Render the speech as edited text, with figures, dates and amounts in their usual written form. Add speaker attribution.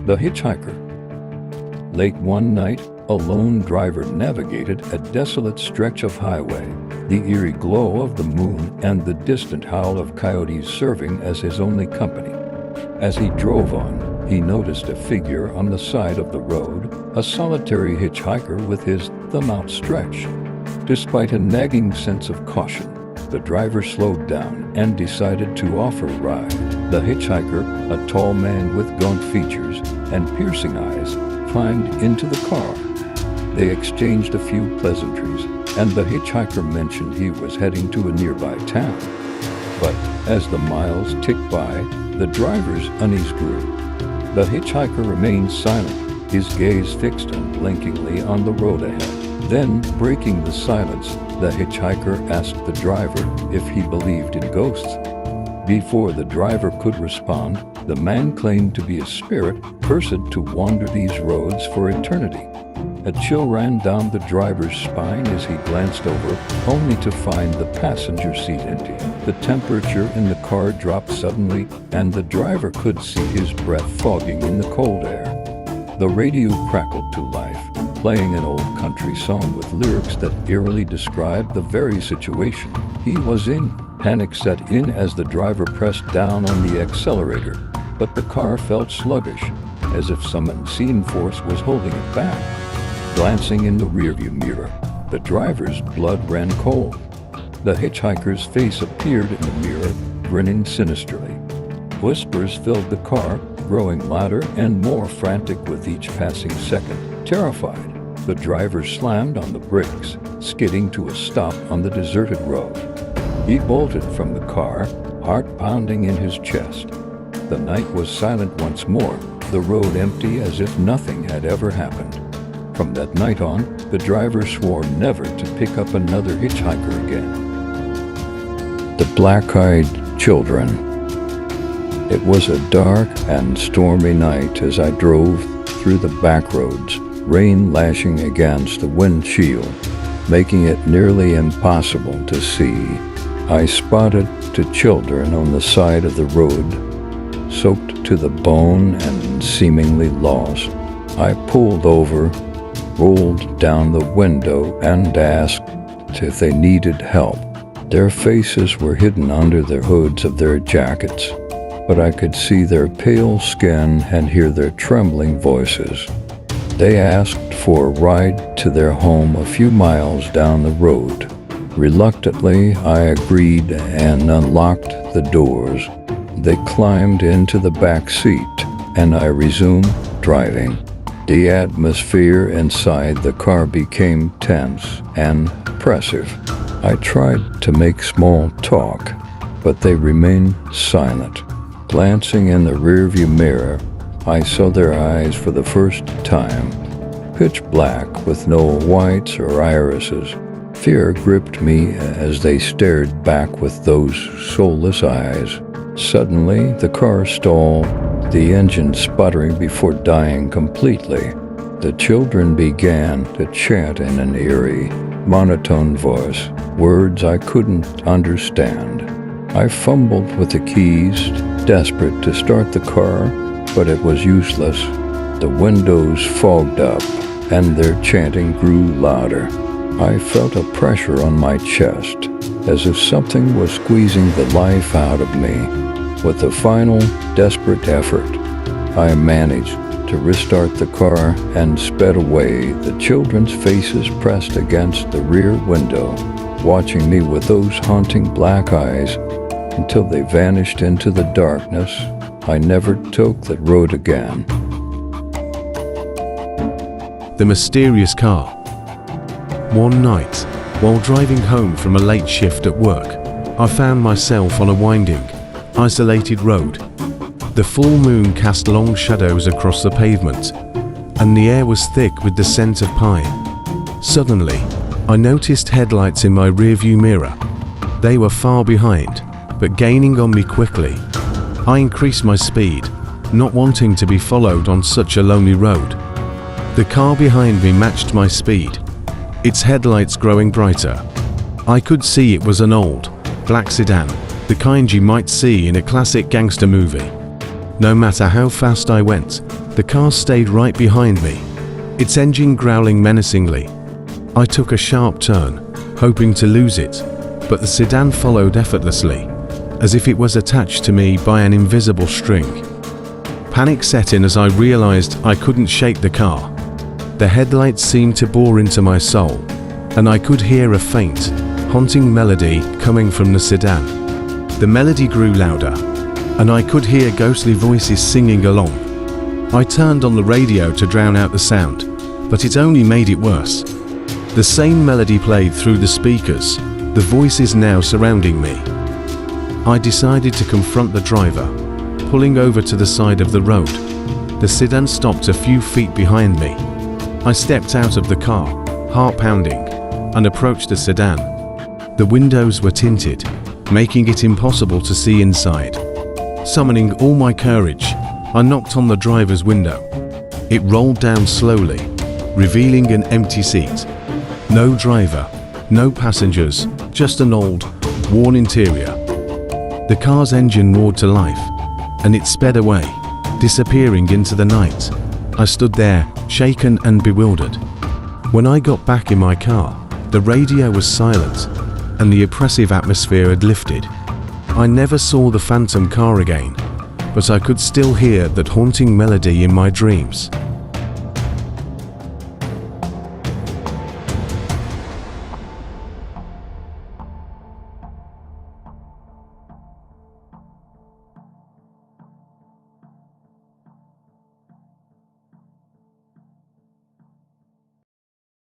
Speaker 1: The Hitchhiker. Late one night, a lone driver navigated a desolate stretch of highway, the eerie glow of the moon and the distant howl of coyotes serving as his only company. As he drove on, he noticed a figure on the side of the road, a solitary hitchhiker with his thumb outstretched. Despite a nagging sense of caution, the driver slowed down and decided to offer a ride. The hitchhiker, a tall man with gaunt features and piercing eyes, climbed into the car. They exchanged a few pleasantries, and the hitchhiker mentioned he was heading to a nearby town. But as the miles ticked by, the driver's unease grew. The hitchhiker remained silent, his gaze fixed unblinkingly on the road ahead. Then, breaking the silence, the hitchhiker asked the driver if he believed in ghosts. Before the driver could respond, the man claimed to be a spirit cursed to wander these roads for eternity. A chill ran down the driver's spine as he glanced over, only to find the passenger seat empty. The temperature in the car dropped suddenly, and the driver could see his breath fogging in the cold air. The radio crackled to life, playing an old country song with lyrics that eerily described the very situation he was in. Panic set in as the driver pressed down on the accelerator, but the car felt sluggish, as if some unseen force was holding it back. Glancing in the rearview mirror, the driver's blood ran cold. The hitchhiker's face appeared in the mirror, grinning sinisterly. Whispers filled the car, growing louder and more frantic with each passing second. Terrified, the driver slammed on the brakes, skidding to a stop on the deserted road. He bolted from the car, heart pounding in his chest. The night was silent once more, the road empty as if nothing had ever happened. From that night on, the driver swore never to pick up another hitchhiker again. The Black-Eyed Children. It was a dark and stormy night as I drove through the back roads, rain lashing against the windshield, making it nearly impossible to see. I spotted two children on the side of the road, soaked to the bone and seemingly lost. I pulled over, rolled down the window, and asked if they needed help. Their faces were hidden under the hoods of their jackets, but I could see their pale skin and hear their trembling voices. They asked for a ride to their home a few miles down the road. Reluctantly, I agreed and unlocked the doors. They climbed into the back seat, and I resumed driving. The atmosphere inside the car became tense and oppressive. I tried to make small talk, but they remained silent. Glancing in the rearview mirror, I saw their eyes for the first time, pitch black with no whites or irises. Fear gripped me as they stared back with those soulless eyes. Suddenly, the car stalled, the engine sputtering before dying completely. The children began to chant in an eerie, monotone voice, words I couldn't understand. I fumbled with the keys, desperate to start the car, but it was useless. The windows fogged up, and their chanting grew louder. I felt a pressure on my chest, as if something was squeezing the life out of me. With a final, desperate effort, I managed to restart the car and sped away, the children's faces pressed against the rear window, watching me with those haunting black eyes until they vanished into the darkness. I never took that road again.
Speaker 2: The mysterious car. One night, while driving home from a late shift at work, I found myself on a winding, isolated road. The full moon cast long shadows across the pavement, and the air was thick with the scent of pine. Suddenly, I noticed headlights in my rearview mirror. They were far behind, but gaining on me quickly. I increased my speed, not wanting to be followed on such a lonely road. The car behind me matched my speed, its headlights growing brighter. I could see it was an old, black sedan, the kind you might see in a classic gangster movie. No matter how fast I went, The car stayed right behind me, its engine growling menacingly. I took a sharp turn, hoping to lose it, but the sedan followed effortlessly, as if it was attached to me by an invisible string. Panic set in as I realized I couldn't shake the car. The headlights seemed to bore into my soul, and I could hear a faint, haunting melody coming from the sedan. The melody grew louder, and I could hear ghostly voices singing along. I turned on the radio to drown out the sound, but it only made it worse. The same melody played through the speakers, the voices now surrounding me. I decided to confront the driver, pulling over to the side of the road. The sedan stopped a few feet behind me. I stepped out of the car, heart pounding, and approached the sedan. The windows were tinted, making it impossible to see inside. Summoning all my courage, I knocked on the driver's window. It rolled down slowly, revealing an empty seat. No driver, no passengers, just an old, worn interior. The car's engine roared to life, and it sped away, disappearing into the night. I stood there, shaken and bewildered. When I got back in my car, the radio was silent, and the oppressive atmosphere had lifted. I never saw the phantom car again, but I could still hear that haunting melody in my dreams.